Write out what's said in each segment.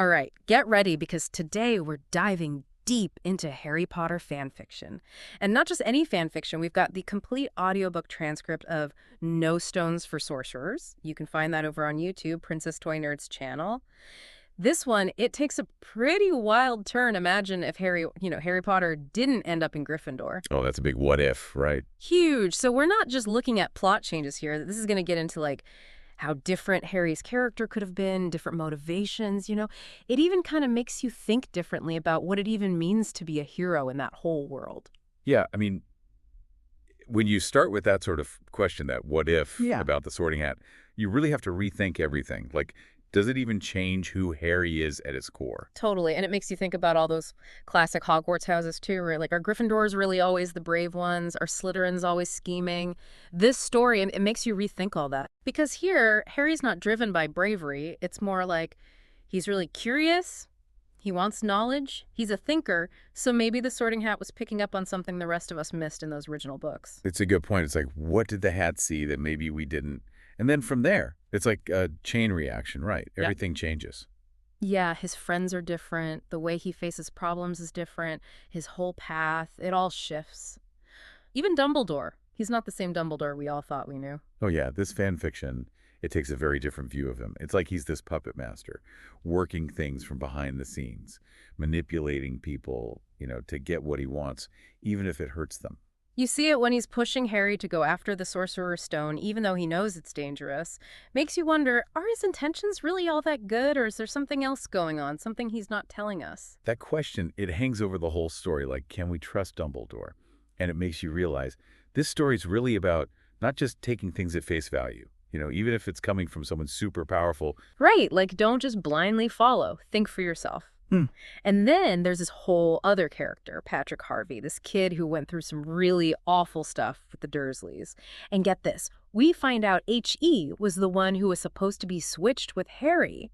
All right, get ready because today we're diving deep into Harry Potter fan fiction. And not just any fan fiction, we've got the complete audiobook transcript of No Stones for Sorcerers. You can find that over on YouTube, Princess Toy Nerd's channel. This one, it takes a pretty wild turn. Imagine if Harry Potter didn't end up in Gryffindor. Oh, that's a big what if, right? Huge. So we're not just looking at plot changes here. This is going to get into like how different Harry's character could have been, different motivations. It even kind of makes you think differently about what it even means to be a hero in that whole world. Yeah, I mean, when you start with that sort of question, that what if about the Sorting Hat, you really have to rethink everything. Like, does it even change who Harry is at its core? Totally. And it makes you think about all those classic Hogwarts houses too, right? Like, are Gryffindors really always the brave ones? Are Slytherins always scheming? This story, it makes you rethink all that. Because here, Harry's not driven by bravery. It's more like he's really curious. He wants knowledge. He's a thinker. So maybe the Sorting Hat was picking up on something the rest of us missed in those original books. It's a good point. It's like, what did the hat see that maybe we didn't? And then from there, it's like a chain reaction, right? Everything changes. Yeah, his friends are different. The way he faces problems is different. His whole path, it all shifts. Even Dumbledore. He's not the same Dumbledore we all thought we knew. Oh yeah, this fan fiction, it takes a very different view of him. It's like he's this puppet master, working things from behind the scenes, manipulating people, to get what he wants, even if it hurts them. You see it when he's pushing Harry to go after the Sorcerer's Stone, even though he knows it's dangerous. Makes you wonder, are his intentions really all that good, or is there something else going on, something he's not telling us? That question, it hangs over the whole story, like, can we trust Dumbledore? And it makes you realize this story is really about not just taking things at face value, even if it's coming from someone super powerful. Right, like don't just blindly follow. Think for yourself. And then there's this whole other character, Patrick Harvey, this kid who went through some really awful stuff with the Dursleys. And get this, we find out H.E. was the one who was supposed to be switched with Harry.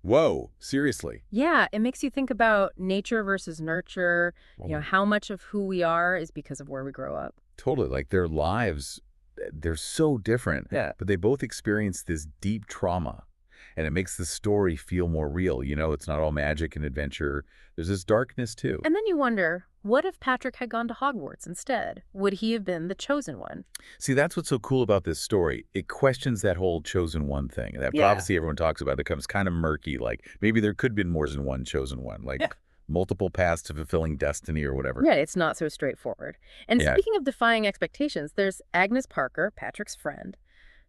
Whoa, seriously? Yeah, it makes you think about nature versus nurture, how much of who we are is because of where we grow up. Totally, like their lives, they're so different. Yeah. But they both experience this deep trauma. And it makes the story feel more real. It's not all magic and adventure. There's this darkness, too. And then you wonder, what if Patrick had gone to Hogwarts instead? Would he have been the chosen one? See, that's what's so cool about this story. It questions that whole chosen one thing. That prophecy everyone talks about becomes kind of murky. Like, maybe there could have been more than one chosen one. Like, multiple paths to fulfilling destiny or whatever. Yeah, it's not so straightforward. And speaking of defying expectations, there's Agnes Parker, Patrick's friend.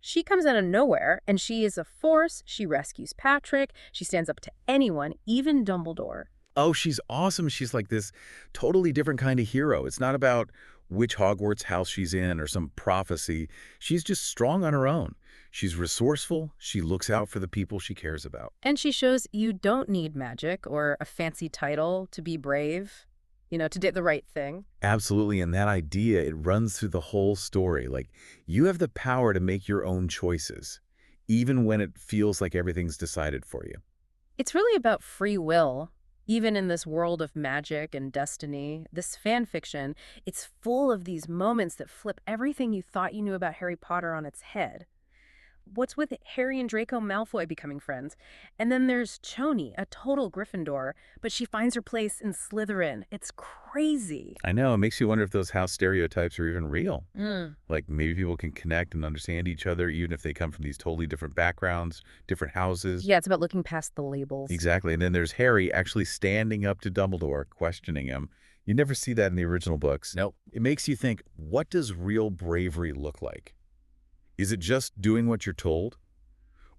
She comes out of nowhere, and she is a force. She rescues Patrick. She stands up to anyone, even Dumbledore. Oh, she's awesome. She's like this totally different kind of hero. It's not about which Hogwarts house she's in or some prophecy. She's just strong on her own. She's resourceful. She looks out for the people she cares about. And she shows you don't need magic or a fancy title to be brave. To do the right thing. Absolutely, and that idea, it runs through the whole story. Like, you have the power to make your own choices, even when it feels like everything's decided for you. It's really about free will. Even in this world of magic and destiny, this fan fiction, it's full of these moments that flip everything you thought you knew about Harry Potter on its head. What's with Harry and Draco Malfoy becoming friends? And then there's Choni, a total Gryffindor, but she finds her place in Slytherin. It's crazy. I know. It makes you wonder if those house stereotypes are even real. Like, maybe people can connect and understand each other, even if they come from these totally different backgrounds, different houses. Yeah, it's about looking past the labels. Exactly. And then there's Harry actually standing up to Dumbledore, questioning him. You never see that in the original books. Nope. It makes you think, what does real bravery look like? Is it just doing what you're told?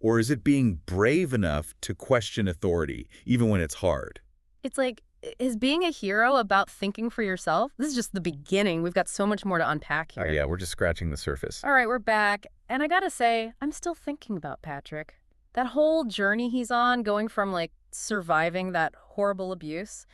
Or is it being brave enough to question authority, even when it's hard? It's like, is being a hero about thinking for yourself? This is just the beginning. We've got so much more to unpack here. Oh, yeah, we're just scratching the surface. All right, we're back. And I gotta say, I'm still thinking about Patrick. That whole journey he's on, going from, like, surviving that horrible abuse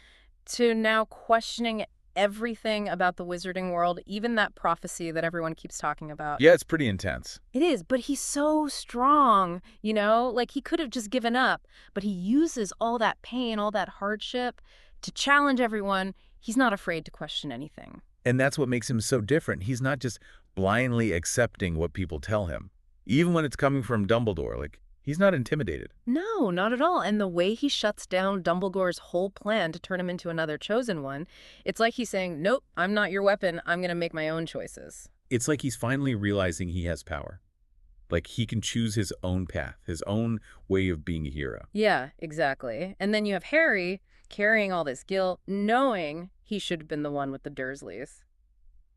to now questioning everything about the wizarding world, even that prophecy that everyone keeps talking about. Yeah, it's pretty intense. It is, but he's so strong, Like, he could have just given up, but he uses all that pain, all that hardship to challenge everyone. He's not afraid to question anything. And that's what makes him so different. He's not just blindly accepting what people tell him. Even when it's coming from Dumbledore, like, He's not intimidated. No, not at all. And the way he shuts down Dumbledore's whole plan to turn him into another chosen one, it's like he's saying, nope, I'm not your weapon. I'm going to make my own choices. It's like he's finally realizing he has power. Like he can choose his own path, his own way of being a hero. Yeah, exactly. And then you have Harry carrying all this guilt, knowing he should have been the one with the Dursleys.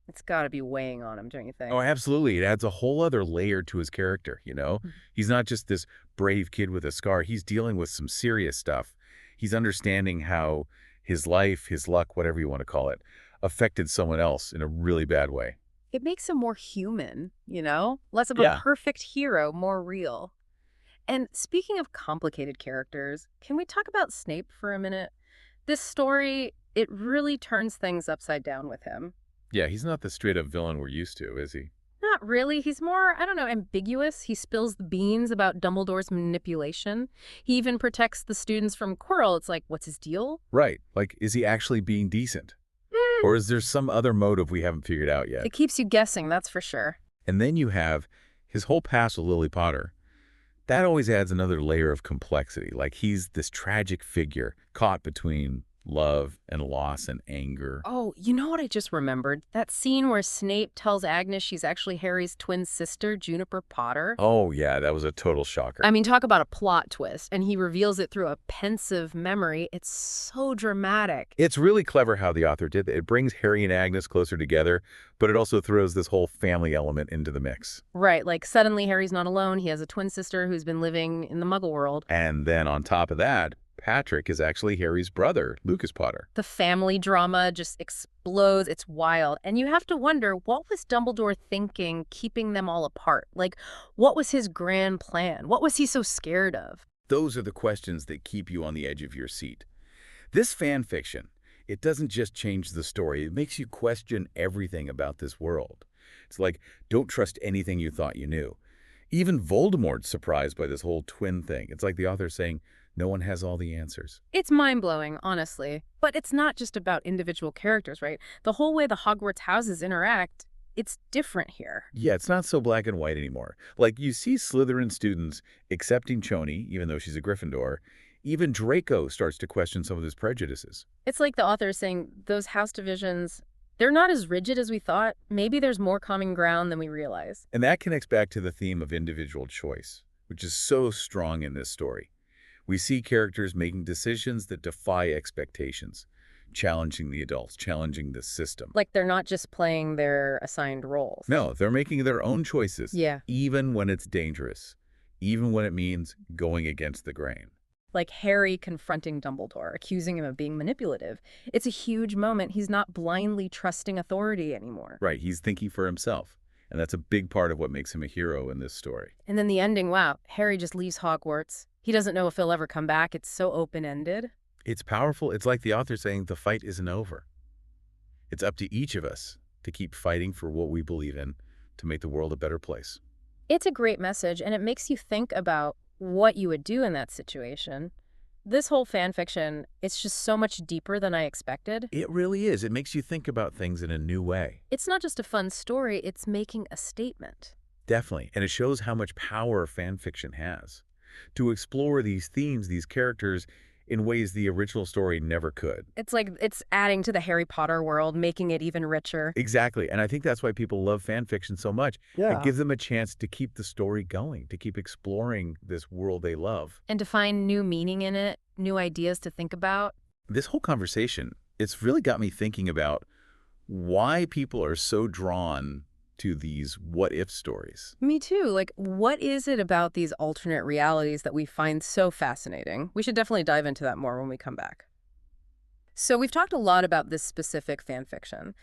It's got to be weighing on him, don't you Oh, think? absolutely. It adds a whole other layer to his character. Mhm. He's not just this brave kid with a scar. He's dealing with some serious stuff. He's understanding how his life, his luck, whatever you want to call it, affected someone else in a really bad way. It makes him more human, you know? Less of a Yeah. perfect hero, more real. And speaking of complicated characters, can we talk about Snape for a minute? This story, it really turns things upside down with him. Yeah, he's not the straight-up villain we're used to, is he? Not really. He's more, I don't know, ambiguous. He spills the beans about Dumbledore's manipulation. He even protects the students from Quirrell. It's like, what's his deal? Right. Like, is he actually being decent? Mm, Or is there some other motive we haven't figured out yet? it keeps you guessing, that's for sure. And then you have his whole past with Lily Potter. That always adds another layer of complexity. Like he's this tragic figure caught between love and loss and anger. Oh, you know what I just remembered? That scene where Snape tells Agnes she's actually Harry's twin sister, Juniper Potter. Oh, yeah, that was a total shocker. I mean, talk about a plot twist, and he reveals it through a pensive memory. It's so dramatic. It's really clever how the author did that. It brings Harry and Agnes closer together, but it also throws this whole family element into the mix. Right, like suddenly Harry's not alone. He has a twin sister who's been living in the Muggle world. And then on top of that, Patrick is actually Harry's brother, Lucas Potter. The family drama just explodes. It's wild. And you have to wonder, what was Dumbledore thinking keeping them all apart? Like, what was his grand plan? What was he so scared of? Those are the questions that keep you on the edge of your seat. This fan fiction, it doesn't just change the story, it makes you question everything about this world. It's like, don't trust anything you thought you knew. Even Voldemort's surprised by this whole twin thing. It's like the author saying, no one has all the answers. It's mind-blowing, honestly. But it's not just about individual characters, right? The whole way the Hogwarts houses interact, it's different here. Yeah, it's not so black and white anymore. Like, you see Slytherin students accepting Choni, even though she's a Gryffindor. Even Draco starts to question some of his prejudices. It's like the author is saying those house divisions, they're not as rigid as we thought. Maybe there's more common ground than we realize. And that connects back to the theme of individual choice, which is so strong in this story. We see characters making decisions that defy expectations, challenging the adults, challenging the system. Like they're not just playing their assigned roles. No, they're making their own choices, Yeah. even when it's dangerous, even when it means going against the grain. Like Harry confronting Dumbledore, accusing him of being manipulative. It's a huge moment. He's not blindly trusting authority anymore. Right, he's thinking for himself. And that's a big part of what makes him a hero in this story. And then the ending, wow, Harry just leaves Hogwarts. He doesn't know if he'll ever come back. It's so open-ended. It's powerful. It's like the author saying the fight isn't over. It's up to each of us to keep fighting for what we believe in to make the world a better place. It's a great message, and it makes you think about what you would do in that situation. This whole fan fiction, it's just so much deeper than I expected. It really is. It makes you think about things in a new way. It's not just a fun story, it's making a statement. Definitely. And it shows how much power fan fiction has to explore these themes, these characters, in ways the original story never could. It's like it's adding to the Harry Potter world, making it even richer. Exactly. And I think that's why people love fan fiction so much. Yeah. It gives them a chance to keep the story going, to keep exploring this world they love. And to find new meaning in it, new ideas to think about. This whole conversation, it's really got me thinking about why people are so drawn to these what-if stories. Me too. Like, what is it about these alternate realities that we find so fascinating? We should definitely dive into that more when we come back. So we've talked a lot about this specific fan fiction,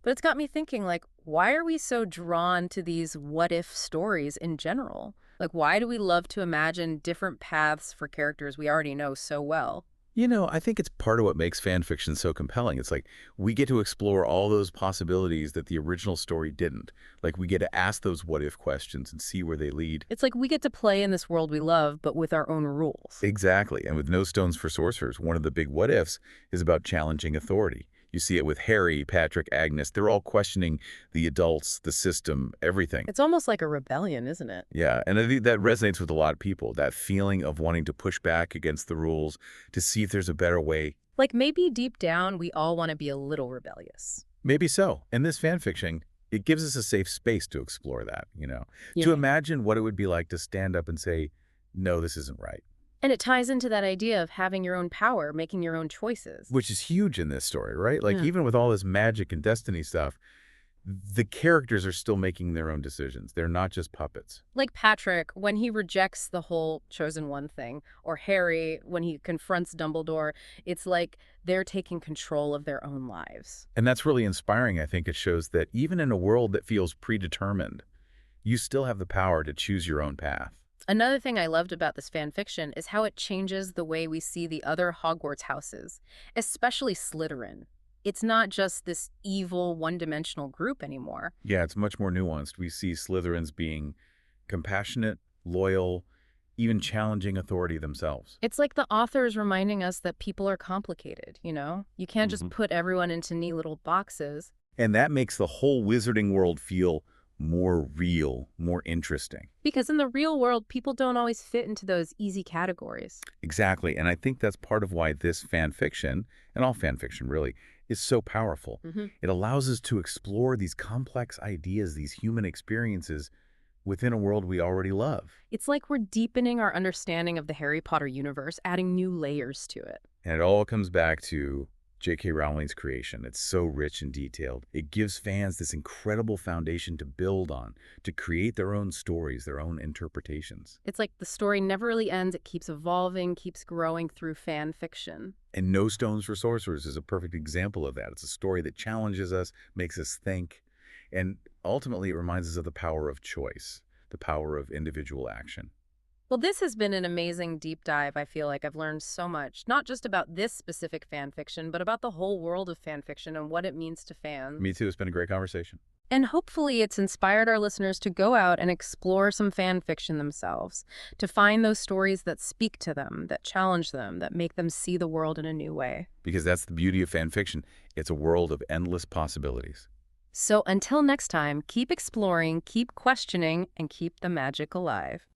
but it's got me thinking, like, why are we so drawn to these what-if stories in general? Like, why do we love to imagine different paths for characters we already know so well? You know, I think it's part of what makes fan fiction so compelling. It's like we get to explore all those possibilities that the original story didn't. Like we get to ask those what-if questions and see where they lead. It's like we get to play in this world we love, but with our own rules. Exactly. And with No Stones for Sorcerers, one of the big what-ifs is about challenging authority. You see it with Harry, Patrick, Agnes. They're all questioning the adults, the system, everything. It's almost like a rebellion, isn't it? Yeah, and I think that resonates with a lot of people, that feeling of wanting to push back against the rules to see if there's a better way. Like maybe deep down, we all want to be a little rebellious. Maybe so. And this fan fiction, it gives us a safe space to explore that, to Yeah. imagine what it would be like to stand up and say, no, this isn't right, And it ties into that idea of having your own power, making your own choices. which is huge in this story, right? Like, Yeah. even with all this magic and destiny stuff, the characters are still making their own decisions. They're not just puppets. Like Patrick, when he rejects the whole chosen one thing, or Harry, when he confronts Dumbledore, it's like they're taking control of their own lives. And that's really inspiring. I think it shows that even in a world that feels predetermined, you still have the power to choose your own path. Another thing I loved about this fan fiction is how it changes the way we see the other Hogwarts houses, especially Slytherin. It's not just this evil, one-dimensional group anymore. Yeah, it's much more nuanced. We see Slytherins being compassionate, loyal, even challenging authority themselves. It's like the author is reminding us that people are complicated, you know? You can't just Mhm. put everyone into neat little boxes. And that makes the whole wizarding world feel more real, more interesting. Because in the real world, people don't always fit into those easy categories. Exactly. And I think that's part of why this fan fiction, and all fan fiction really, is so powerful. Hmm. It allows us to explore these complex ideas, these human experiences within a world we already love. It's like we're deepening our understanding of the Harry Potter universe, adding new layers to it. And it all comes back to J.K. Rowling's creation. It's so rich and detailed. It gives fans this incredible foundation to build on, to create their own stories, their own interpretations. It's like the story never really ends. It keeps evolving, keeps growing through fan fiction. And No Stones for Sorcerers is a perfect example of that. It's a story that challenges us, makes us think, and ultimately it reminds us of the power of choice, the power of individual action. Well, this has been an amazing deep dive. I feel like I've learned so much, not just about this specific fan fiction, but about the whole world of fan fiction and what it means to fans. Me too. It's been a great conversation. And hopefully it's inspired our listeners to go out and explore some fan fiction themselves, to find those stories that speak to them, that challenge them, that make them see the world in a new way. Because that's the beauty of fan fiction. It's a world of endless possibilities. So until next time, keep exploring, keep questioning, and keep the magic alive.